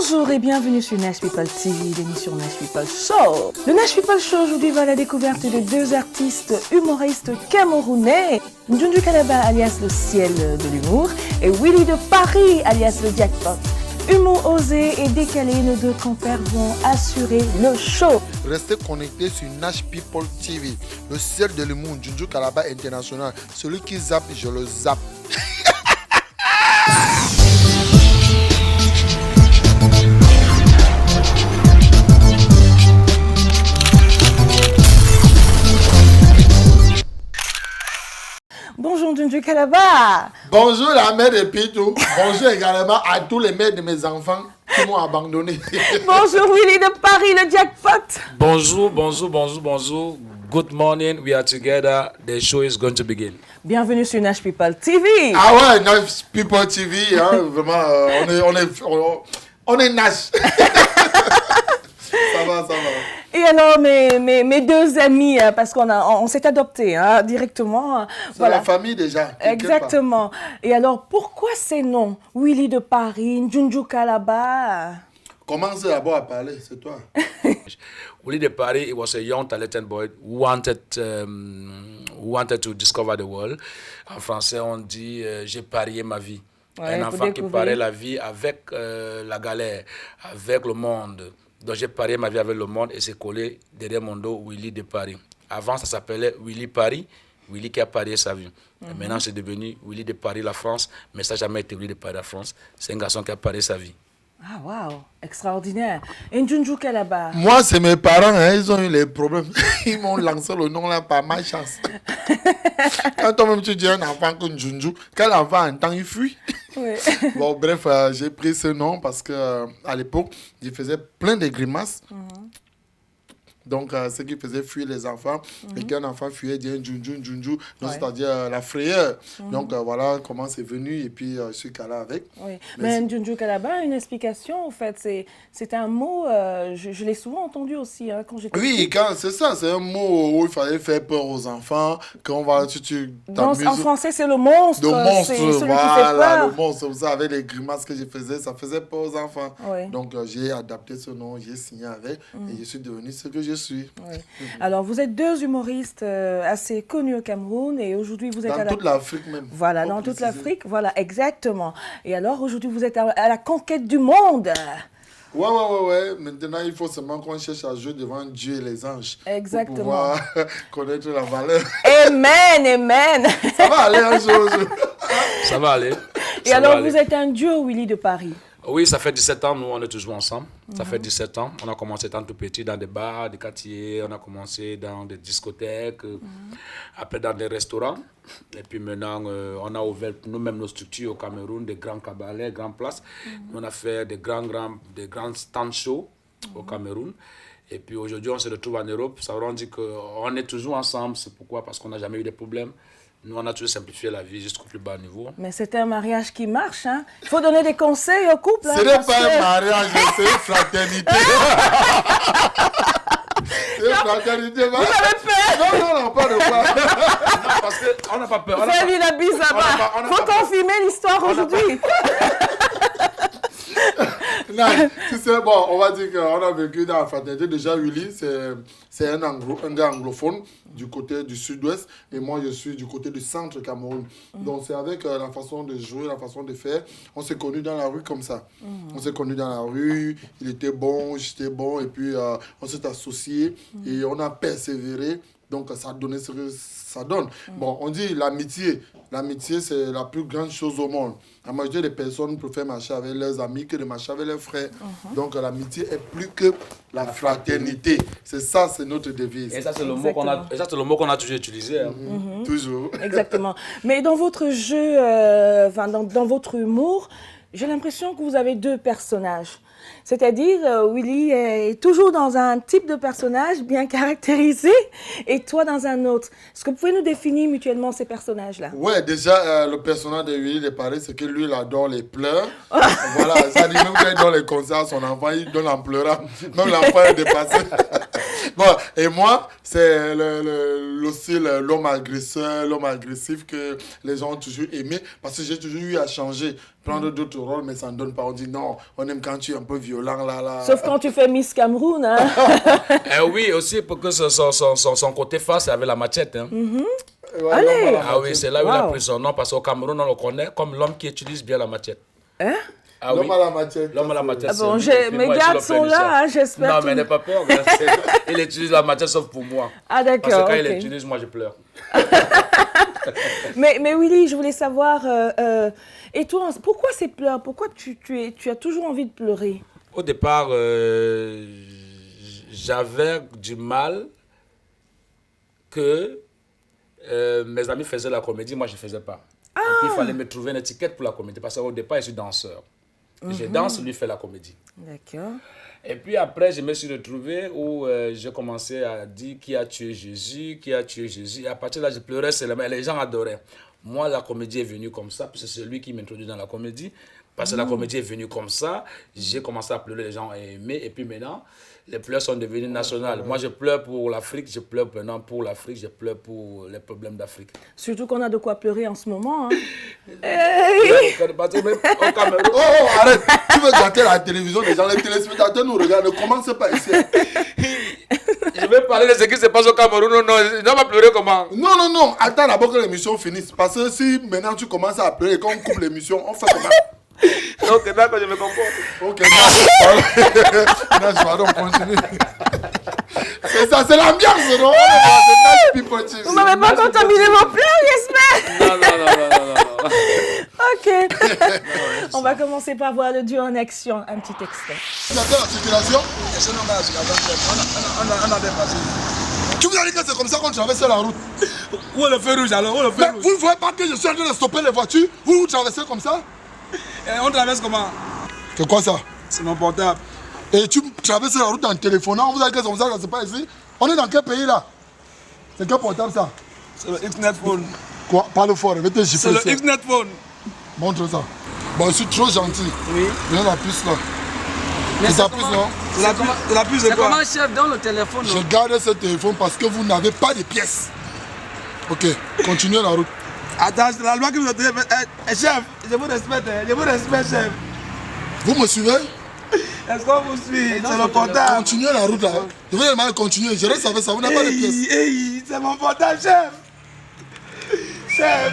Bonjour et bienvenue sur Nash People TV, l'émission Nash People Show. Le Nash People Show aujourd'hui va à la découverte de deux artistes humoristes camerounais, Njunju Kalaba alias le ciel de l'humour et Willy de Paris alias le jackpot. Humour osé et décalé, nos deux compères vont assurer le show. Restez connectés sur Nash People TV, le ciel de l'humour, Njunju Kalaba International. Celui qui zappe, je le zappe. Bonjour Njunju Kalaba. Bonjour la mère de Pitou. Bonjour également à tous les mères de mes enfants qui m'ont abandonné. Bonjour Willy de Paris, le jackpot. Bonjour. Good morning, we are together. The show is going to begin. Bienvenue sur Nash People TV. Ah ouais, Nash People TV, hein, vraiment, on est Nash. Ça va. Et alors, mes deux amis, parce qu'on s'est adoptés directement. C'est la famille déjà. Exactement. Et alors, pourquoi ces noms? Willy de Paris, Njunju Kalaba. Commence d'abord à parler, c'est toi. Willy de Paris, he was a young talented boy who wanted to discover the world. En français, on dit j'ai parié ma vie. Ouais, un enfant qui parie la vie avec la galère, avec le monde. Donc j'ai parié ma vie avec le monde et c'est collé derrière mon dos Willy de Paris. Avant, ça s'appelait Willy Paris, Willy qui a parié sa vie. Et maintenant, c'est devenu Willy de Paris, la France, mais ça n'a jamais été Willy de Paris, la France. C'est un garçon qui a parié sa vie. Ah, waouh, extraordinaire. Et Njunju Kalaba. Moi, c'est mes parents, hein, ils ont eu les problèmes. Ils m'ont lancé le nom là par ma chance. Quand toi-même tu dis un enfant comme Njunju, quel enfant entend, il fuit. Oui. Bon, bref, j'ai pris ce nom parce que à l'époque, je faisais plein de grimaces. Donc, ce qui faisait fuir les enfants, et qu'un enfant fuyait, dit Njunju, c'est-à-dire la frayeur. Donc, voilà comment c'est venu, et puis je suis calé avec. Oui. Mais Njunju Kalaba, une explication, en fait, c'est un mot, je l'ai souvent entendu aussi quand j'étais Oui, c'est ça, c'est un mot où il fallait faire peur aux enfants. Quand tu en français, c'est le monstre. Le monstre, c'est celui qui fait voilà, peur. le monstre. Vous savez, les grimaces que je faisais, ça faisait peur aux enfants. Oui. Donc, j'ai adapté ce nom, j'ai signé avec, et je suis devenu ce que je suis. Oui. Alors, vous êtes deux humoristes assez connus au Cameroun et aujourd'hui, vous êtes Dans toute l'Afrique même. Voilà, dans toute l'Afrique, voilà, exactement. Et alors, aujourd'hui, vous êtes à la conquête du monde. Ouais. Maintenant, il faut seulement qu'on cherche à jouer devant Dieu et les anges. Exactement. Pour pouvoir connaître la valeur. Amen. Ça va aller un jour. Ça va aller. Et alors, vous êtes un duo, Willy de Paris. Oui, ça fait 17 ans, nous, on est toujours ensemble. Ça fait 17 ans. On a commencé étant tout petit dans des bars, des quartiers. On a commencé dans des discothèques, après dans des restaurants. Et puis maintenant, on a ouvert nous-mêmes nos structures au Cameroun, des grands cabarets, grandes places. On a fait des grands stand shows au Cameroun. Et puis aujourd'hui, on se retrouve en Europe. Ça veut dire qu'on est toujours ensemble. C'est pourquoi? Parce qu'on n'a jamais eu de problèmes. Nous, on a toujours simplifié la vie jusqu'au plus bas niveau. Mais c'est un mariage qui marche, hein. Il faut donner des conseils au couple. Ce n'est pas un mariage, c'est une fraternité. C'est une fraternité. Vous avez peur? Non, pas de quoi. Parce qu'on n'a pas peur. Vous avez mis la bise là-bas. Il faut confirmer l'histoire aujourd'hui. Non, tu sais, bon, on va dire qu'on a vécu dans la fraternité. Déjà, Willy, c'est un gars anglophone du côté du sud-ouest. Et moi, je suis du côté du centre Cameroun. Donc, c'est avec la façon de jouer, la façon de faire. On s'est connus dans la rue comme ça. On s'est connus dans la rue. Il était bon, j'étais bon. Et puis, on s'est associés. Et on a persévéré. Donc, ça a donné ce que ça donne. Bon, on dit l'amitié. L'amitié, c'est la plus grande chose au monde. La majorité des personnes préfèrent marcher avec leurs amis que de marcher avec leurs frères. Donc, l'amitié est plus que la fraternité. C'est ça, c'est notre devise. Et ça, c'est le mot qu'on a toujours utilisé. Hein. Toujours. Exactement. Mais dans votre jeu, dans votre humour, j'ai l'impression que vous avez deux personnages. C'est-à-dire, Willy est toujours dans un type de personnage bien caractérisé et toi dans un autre. Est-ce que vous pouvez nous définir mutuellement ces personnages-là? Ouais, déjà, le personnage de Willy de Paris, c'est que lui, il adore les pleurs. Voilà, ça dit même quand il donne les concerts à son enfant, il donne en pleurant. Même l'enfant est dépassé. Bon, et moi, c'est aussi l'homme agresseur, l'homme agressif que les gens ont toujours aimé parce que j'ai toujours eu à changer, prendre d'autres rôles, mais ça ne donne pas. On dit non, on aime quand tu es un peu violent là. Sauf quand tu fais Miss Cameroun, hein. Oui, aussi pour que son côté face avec la machette. Hein. Ouais, Allez. Ah oui, c'est là où il a Wow. pris son nom parce qu'au Cameroun, on le connaît comme l'homme qui utilise bien la machette. Hein? Ah oui. L'homme à la machette. L'homme à la machette. Ah bon, c'est lui. Et puis mes moi, je gardes suis le sont phénicien. là, hein, j'espère. Non, tout- mais n'aie pas peur. Il utilise la machette sauf pour moi. Ah Parce que d'accord, quand ok. il l'utilise, moi je pleure. Mais Willy, je voulais savoir, et toi, pourquoi ces pleurs? Pourquoi tu as toujours envie de pleurer? Au départ, j'avais du mal que mes amis faisaient la comédie, moi je ne faisais pas. Et puis il fallait me trouver une étiquette pour la comédie parce qu'au départ, je suis danseur. Je danse, lui fait la comédie. D'accord. Et puis après, je me suis retrouvé où j'ai commencé à dire qui a tué Jésus, qui a tué Jésus. Et à partir de là, je pleurais seulement et les gens adoraient. Moi, la comédie est venue comme ça, parce que c'est lui qui m'introduit dans la comédie. Parce que la comédie est venue comme ça, j'ai commencé à pleurer, les gens ont aimé. Et puis maintenant, les pleurs sont devenus nationales. Moi, je pleure pour l'Afrique, je pleure maintenant pour l'Afrique, je pleure pour les problèmes d'Afrique. Surtout qu'on a de quoi pleurer en ce moment, hein. Parce que même au Cameroun, Oh, arrête. Tu veux gâter la télévision des gens, les téléspectateurs nous regardent. Ne commence pas ici. je vais parler de ce qui se passe au Cameroun. Non, je dois pas pleurer comment? Non. Attends d'abord que l'émission finisse. Parce que si maintenant tu commences à pleurer et qu'on coupe l'émission, on fait comment? Ok, d'accord, je me comporte. Ok, pardon, continue. C'est ça, c'est l'ambiance, non? C'est Nash People Chiefs. Vous m'avez pas contaminé vos pleurs, j'espère. Non. Ok. On va commencer par voir le duo en action, un petit extrait. Tu as la circulation? On a dépassé. Tu vous as dit que c'est comme ça qu'on traverse la route. Où est le feu rouge alors? Où est le feu Mais rouge? vous ne voyez pas que je suis en train de stopper les voitures? Vous traversez comme ça? On traverse comment? C'est quoi ça? C'est mon portable. Et tu traverses la route en téléphonant, on vous a dit que c'est comme ça que ça se passe ici? On est dans quel pays là? C'est quel portable ça? C'est le Xnet phone. Quoi? Parle fort, je vais te C'est gifler. le ça. Xnet phone. Montre ça. Bon, je suis trop gentil. Oui. Viens la puce là. C'est ta puce, non? La puce, c'est C'est quoi? comment, chef, dans le téléphone? Je garde ce téléphone parce que vous n'avez pas de pièces. Ok, continuez la route. Attends, c'est la loi qui vous a dit. Chef, je vous respecte, chef. Vous me suivez? Est-ce qu'on vous suit? C'est le portable. Continuez la route là. Je vais demander de continuer. Je reste avec ça, vous n'avez pas de pièces. Hey, c'est mon portable, chef. Chef,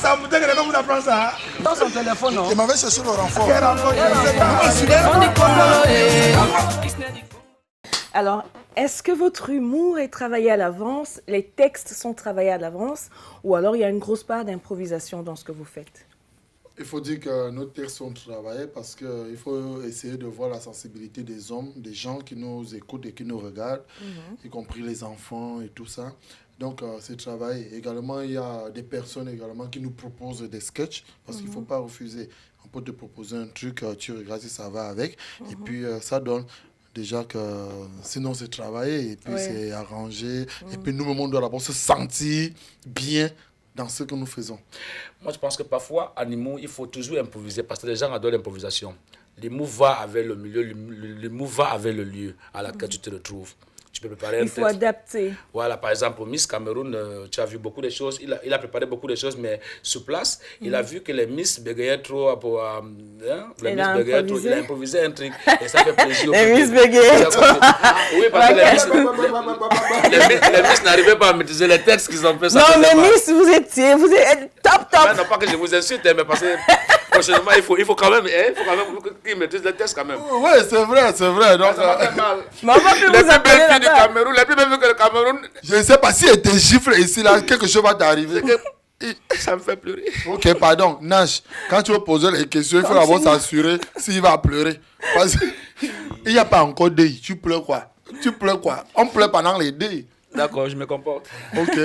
ça me dit que quelqu'un vous apprend ça. Dans son téléphone, non? Il m'avait cherché le renfort. Quel enfant, je ne sais pas. On dit Congolo, Alors, est-ce que votre humour est travaillé à l'avance, les textes sont travaillés à l'avance, ou alors il y a une grosse part d'improvisation dans ce que vous faites? Il faut dire que nos textes sont travaillés parce qu'il faut essayer de voir la sensibilité des hommes, des gens qui nous écoutent et qui nous regardent, y compris les enfants et tout ça. Donc, c'est travaillé. Également, il y a des personnes également qui nous proposent des sketchs parce qu'il ne faut pas refuser. On peut te proposer un truc, tu regardes si ça va avec. Et puis, ça donne déjà que sinon, c'est travaillé et puis Ouais. c'est arrangé. Et puis, nous-mêmes, on doit d'abord se sentir bien dans ce que nous faisons. Moi, je pense que parfois, en humour, il faut toujours improviser parce que les gens adorent l'improvisation. L'humour va avec le milieu, l'humour va avec le lieu à laquelle tu te retrouves. Tu peux préparer un Il faut texte. adapter. Voilà, par exemple, Miss Cameroun, tu as vu beaucoup de choses. Il a préparé beaucoup de choses, mais sur place, il a vu que les Miss bégayaient trop. Les Il Miss a bégayaient trop. Il a improvisé. improvisé un truc et ça fait plaisir. au Les public. Miss bégayaient Oui, parce que les Miss n'arrivaient pas à maîtriser les textes qu'ils ont fait. ça Non, faisait mais mal. Miss, vous êtes top. Ah, non, pas que je vous insulte, mais parce que prochainement, il faut quand même qu'ils maîtrisent les textes quand même. Oui, c'est vrai, c'est vrai. Donc, Ça m'a fait mal. Mais on va plus Les vous plus appeler belles filles du là-bas. Cameroun, les plus belles filles que le Cameroun, je ne sais pas si elle te gifle ici, là, quelque chose va t'arriver. ça me fait pleurer. Ok, pardon. Nash, quand tu veux poser les questions, il faut d'abord s'assurer s'il va pleurer. Parce qu'il n'y a pas encore deuil. Tu pleures quoi? Tu pleures quoi? On pleure pendant les deuils. D'accord, je me comporte. Ok.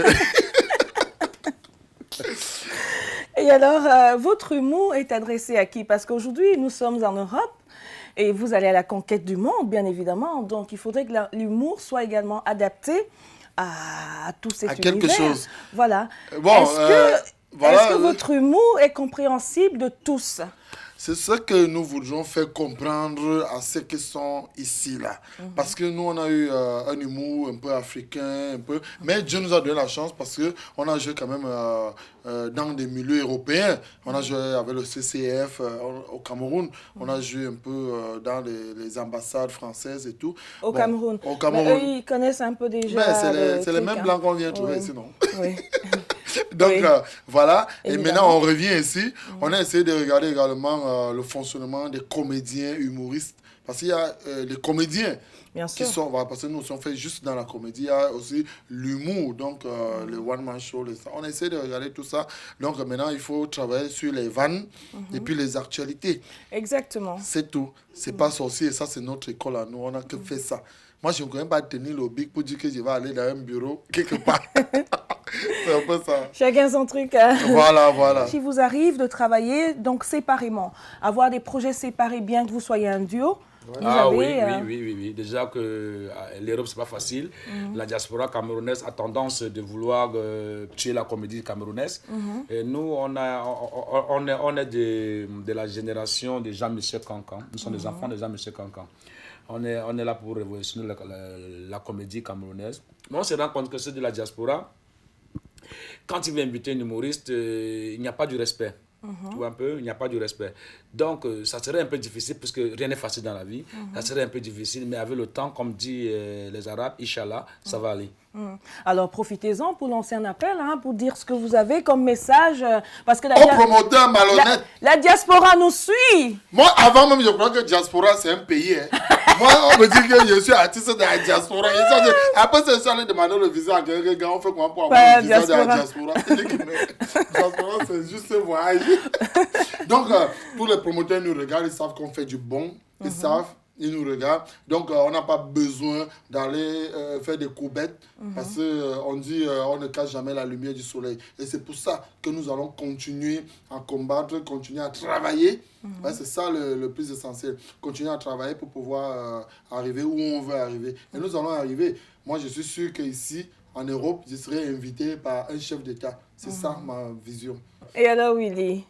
Et alors, votre humour est adressé à qui? Parce qu'aujourd'hui, nous sommes en Europe et vous allez à la conquête du monde, bien évidemment. Donc, il faudrait que l'humour soit également adapté à tout cet À quelque univers. chose. Voilà. Bon, Est-ce que voilà, votre humour est compréhensible de tous? c'est ce que nous voudrions faire comprendre à ceux qui sont ici, là. Parce que nous, on a eu un humour un peu africain, un peu... Mais Dieu nous a donné la chance parce qu'on a joué quand même dans des milieux européens. On a joué avec le CCF au Cameroun. On a joué un peu dans les ambassades françaises et tout. Au Cameroun. Au Cameroun. Mais eux, ils connaissent un peu déjà. Mais c'est les mêmes blancs qu'on vient trouver ici, non? Oui. Donc Oui. voilà, et Évidemment. maintenant on revient ici. On a essayé de regarder également le fonctionnement des comédiens humoristes. Parce qu'il y a les comédiens Bien qui sûr. sont, voilà, parce que nous on fait juste dans la comédie, il y a aussi l'humour, donc le one-man show, on essaie de regarder tout ça. Donc maintenant il faut travailler sur les vannes et puis les actualités. Exactement. C'est tout. C'est pas sorcier, ça c'est notre école à nous, on a que fait ça. Moi je ne connais pas tenir le bic pour dire que je vais aller dans un bureau quelque part. C'est un peu ça. Chacun son truc. Hein. Voilà. Si vous arrive de travailler donc séparément, avoir des projets séparés, bien que vous soyez un duo, vous Ah avez, oui. Déjà que l'Europe, c'est pas facile. La diaspora camerounaise a tendance de vouloir tuer la comédie camerounaise. Et nous, on est de la génération de Jean-Michel Cancan. Nous sommes des enfants de Jean-Michel Cancan. On est là pour révolutionner la comédie camerounaise. Mais on se rend compte que ceux de la diaspora, quand il veut inviter un humoriste, il n'y a pas du respect. Tu vois un peu, il n'y a pas du respect. Donc, ça serait un peu difficile, puisque rien n'est facile dans la vie. Ça serait un peu difficile, mais avec le temps, comme disent les Arabes, Inch'Allah, ça va aller. Alors profitez-en pour lancer un appel, hein, pour dire ce que vous avez comme message. Parce que Au promoteur malhonnête. la diaspora nous suit. Moi, avant même, je crois que diaspora, c'est un pays. Hein. Moi, on me dit que je suis artiste de la diaspora. Après, je suis allé demander le visa à quelqu'un. On fait comment pour avoir le visa de la diaspora? Diaspora, c'est juste un voyage. Donc, tous les promoteurs nous regardent, ils savent qu'on fait du bon. Ils savent. Ils nous regardent. Donc, on n'a pas besoin d'aller faire des courbettes parce qu'on dit on ne cache jamais la lumière du soleil. Et c'est pour ça que nous allons continuer à combattre, continuer à travailler. Ouais, c'est ça le plus essentiel. Continuer à travailler pour pouvoir arriver où on veut arriver. Et nous allons arriver. Moi, je suis sûr qu'ici, en Europe, je serai invité par un chef d'État. C'est ça ma vision. Et alors, Willy?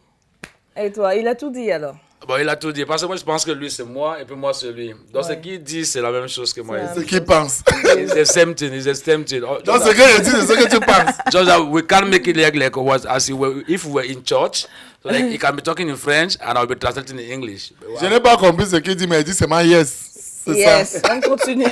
Et toi, il a tout dit alors? Bon, il a tout dit. Parce que moi, je pense que lui, c'est moi, et puis moi, c'est lui. Donc, ce qu'il dit, c'est la même chose que moi. Ce qu'il pense. It's the same thing. It's the same thing. Donc, ce que je dis, c'est ce que tu penses. Just that we can't make it like was as if we were in church. So like he can be talking in French and I'll be translating in English. Je n'ai pas compris ce qu'il dit, mais il dit c'est ma yes. C'est Yes, ça. on continue.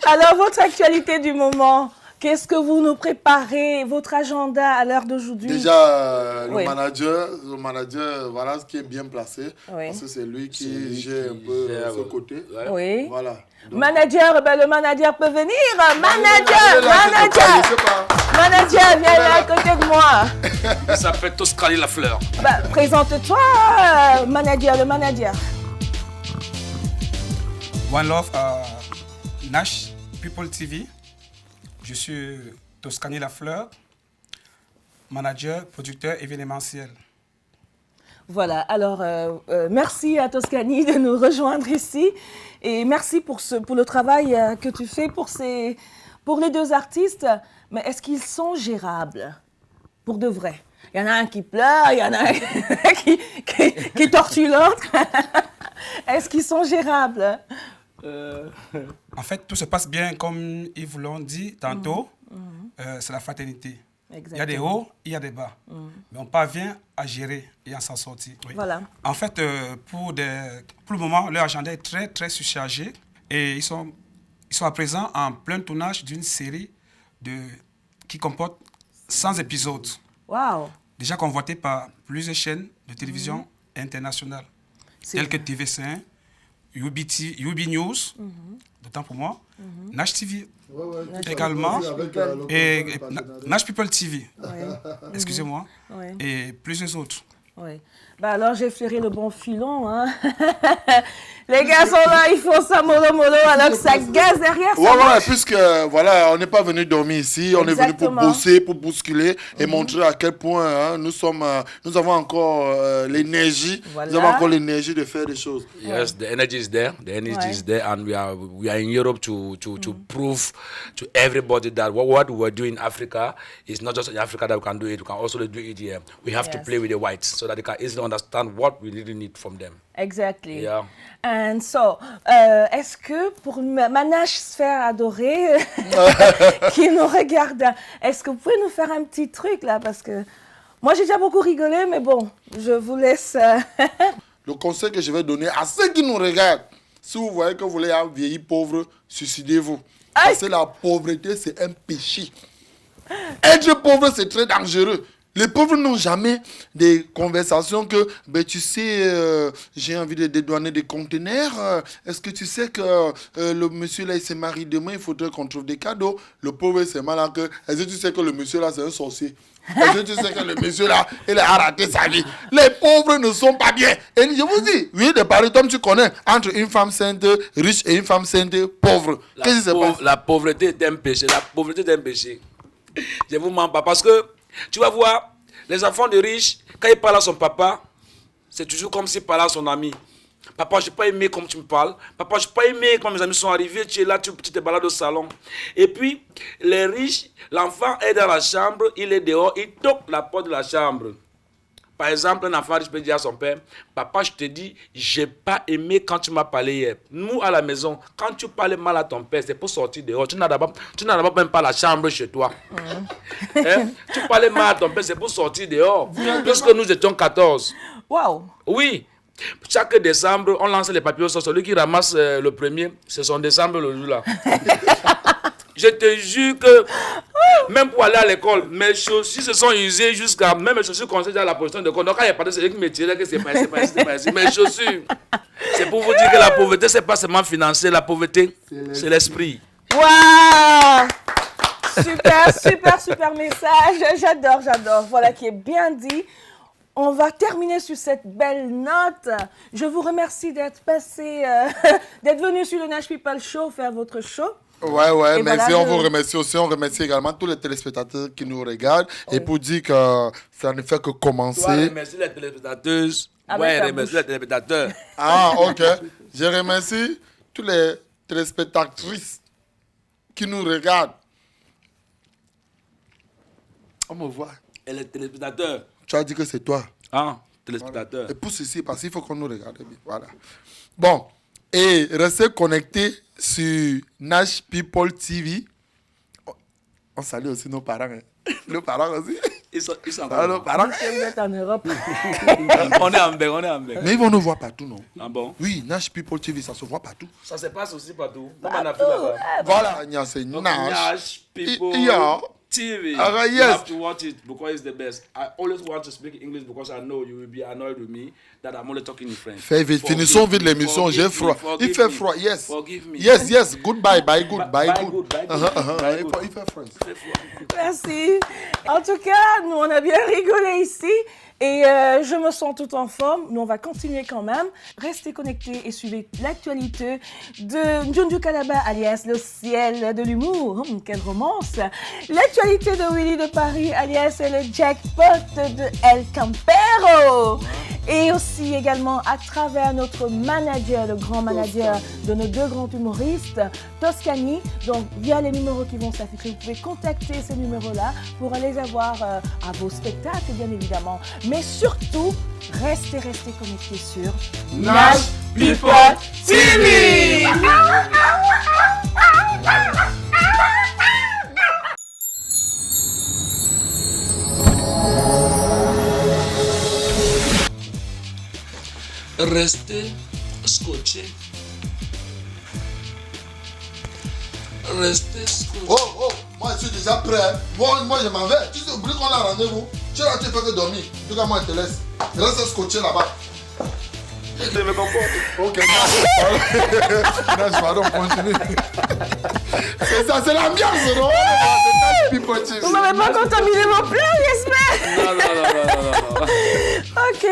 Alors, votre actualité du moment, qu'est-ce que vous nous préparez, votre agenda à l'heure d'aujourd'hui? Déjà, Oui. le manager, voilà ce qui est bien placé. Oui. Parce que c'est lui qui C'est lui gère qui un peu gère, ce côté. Ouais. Oui. Voilà. Donc, Manager, ben, le manager peut venir. il est Manager, là, je sais pas. manager, viens là à côté de moi. Il s'appelle Toscali la fleur. Bah, présente-toi, manager, le manager. One Love, Nash People TV. Je suis Toscani Lafleur, manager, producteur événementiel. Voilà, alors merci à Toscani de nous rejoindre ici et merci pour le travail que tu fais pour les deux artistes. Mais est-ce qu'ils sont gérables pour de vrai? Il y en a un qui pleure, il y en a un qui tortue l'autre. Est-ce qu'ils sont gérables? En fait, tout se passe bien comme ils vous l'ont dit tantôt. C'est la fraternité. Exactement. Il y a des hauts, il y a des bas. Mais on parvient à gérer et à s'en sortir. Oui. Voilà. En fait, pour le moment, leur agenda est très, très surchargé. Et ils sont à présent en plein tournage d'une série qui comporte 100 épisodes. Waouh! Déjà convoité par plusieurs chaînes de télévision internationales, telles que TV5, UB News, d'autant pour moi, Nash TV également, et Nash People TV, excusez-moi, et plusieurs autres. Oui. Bah alors j'ai flairé le bon filon, hein. Les gars sont là, ils font ça mollo alors que ça gaz derrière. Ça Ouais, puisque voilà, on n'est pas venu dormir ici, on est venu pour Exactement. bosser, pour bousculer et montrer à quel point hein, nous avons encore l'énergie, Voilà. nous avons encore l'énergie de faire des choses. Yes, the energy is there. The energy is there, and we are in Europe to prove to everybody that what we do in Africa is not just in Africa that we can do it. We can also do it here. We have to Yes. play with the whites so so that they can easily understand what we really need from them. Exactly. Yeah. And so, est-ce que pour ma Nash sphère adorée qui nous regarde, est-ce que vous pouvez nous faire un petit truc là? Parce que moi j'ai déjà beaucoup rigolé, mais bon, je vous laisse. Le conseil que je vais donner à ceux qui nous regardent, si vous voyez que vous voulez un vieilli pauvre, suicidez-vous. Parce que la pauvreté, c'est un péché. Être pauvre, c'est très dangereux. Les pauvres n'ont jamais des conversations que, ben, tu sais, j'ai envie de dédouaner des conteneurs. Est-ce que tu sais que le monsieur là, il se marie demain, il faudrait qu'on trouve des cadeaux. Le pauvre, c'est malin que, est-ce que tu sais que le monsieur là, c'est un sorcier? Est-ce que tu sais que le monsieur là, il a raté sa vie? Les pauvres ne sont pas bien. Et je vous dis, oui, de Paris, comme tu connais, entre une femme sainte riche et une femme sainte pauvre. Qu'est-ce qui se passe? La pauvreté est un péché. La pauvreté est un péché. Je vous mens pas. Parce que, tu vas voir, les enfants de riches, quand ils parlent à son papa, c'est toujours comme s'il parlait à son ami. Papa, je n'ai pas aimé comme tu me parles. Papa, je n'ai pas aimé quand mes amis sont arrivés. Tu es là, tu te balades au salon. Et puis, les riches, l'enfant est dans la chambre, il est dehors, il toque la porte de la chambre. Par exemple, un enfant riche peut dire à son père, papa, je te dis, je n'ai pas aimé quand tu m'as parlé hier. Nous, à la maison, quand tu parlais mal à ton père, c'est pour sortir dehors. Tu n'as d'abord même pas la chambre chez toi. Hein? Tu parlais mal à ton père, c'est pour sortir dehors. Puisque nous étions 14. Waouh! Oui. Chaque décembre, on lance les papiers au sol. Celui qui ramasse le premier, c'est son décembre le jour-là. Je te jure que, même pour aller à l'école, mes chaussures se sont usées jusqu'à... Même mes chaussures conseillent à la position de compte. Donc quand il y a pas de celui qui me tirait, que c'est pas ici. Mes chaussures. C'est pour vous dire que la pauvreté, c'est pas seulement financier. La pauvreté, c'est l'esprit. Waouh! Super message. J'adore. Voilà qui est bien dit. On va terminer sur cette belle note. Je vous remercie d'être passé, d'être venu sur le Nash People Show, faire votre show. Ouais, Et merci. voilà, On vous remercie aussi. On remercie également tous les téléspectateurs qui nous regardent. Et pour dire que ça ne fait que commencer. Toi, remercie les téléspectateuses. Ouais, remercie les téléspectateurs. Ah, ok. Je remercie tous les téléspectatrices qui nous regardent. On me voit. Et les téléspectateurs. Tu as dit que c'est toi. Ah, téléspectateurs. Voilà. Et pousse ici parce qu'il faut qu'on nous regarde bien. Voilà. Bon. Et restez connectés sur Nash People TV. On salue aussi nos parents. Hein. Nos parents aussi. Ils sont Nos parents. Vous êtes en Europe. On est en bec. Mais ils vont nous voir partout, non? Ah bon? Oui, Nash People TV, ça se voit partout. Ça se passe aussi partout. Comme en Afrique là-bas. Voilà, c'est Donc, Nash. Nash People Yeah. TV. Yes. You have to watch it because it's the best. I always want to speak English because I know you will be annoyed with me that I'm only talking in French. Fais vite, finissons vite l'émission, j'ai froid. Il fait froid, yes. Forgive me. Yes, goodbye, bye good. Bye good. Il fait froid. Merci. En tout cas, nous, on a bien rigolé ici. Et je me sens tout en forme. Nous, on va continuer quand même. Restez connectés et suivez l'actualité de Njunju Kalaba, alias le ciel de l'humour. Quelle romance! L'actualité de Willy de Paris, alias le jackpot de El Campero. Et aussi également à travers notre manager, le grand manager de nos deux grands humoristes, Toscani. Donc, via les numéros qui vont s'afficher, vous pouvez contacter ces numéros-là pour aller avoir à vos spectacles, bien évidemment. Mais surtout, restez connectés sur Nash People TV. Restez scotché. Restez scotché. Oh, moi je suis déjà prêt. Moi je m'en vais. Tu sais, oublie qu'on a rendez-vous. Tu es là, tu fais que dormir. En tout cas, moi je te laisse. Reste scotché là-bas. Je me comporte. Ok, Nash, pardon, continue. C'est ça, c'est l'ambiance, non? C'est Nash People TV. Vous m'avez pas contaminé mon plan, j'espère? Non. Ok,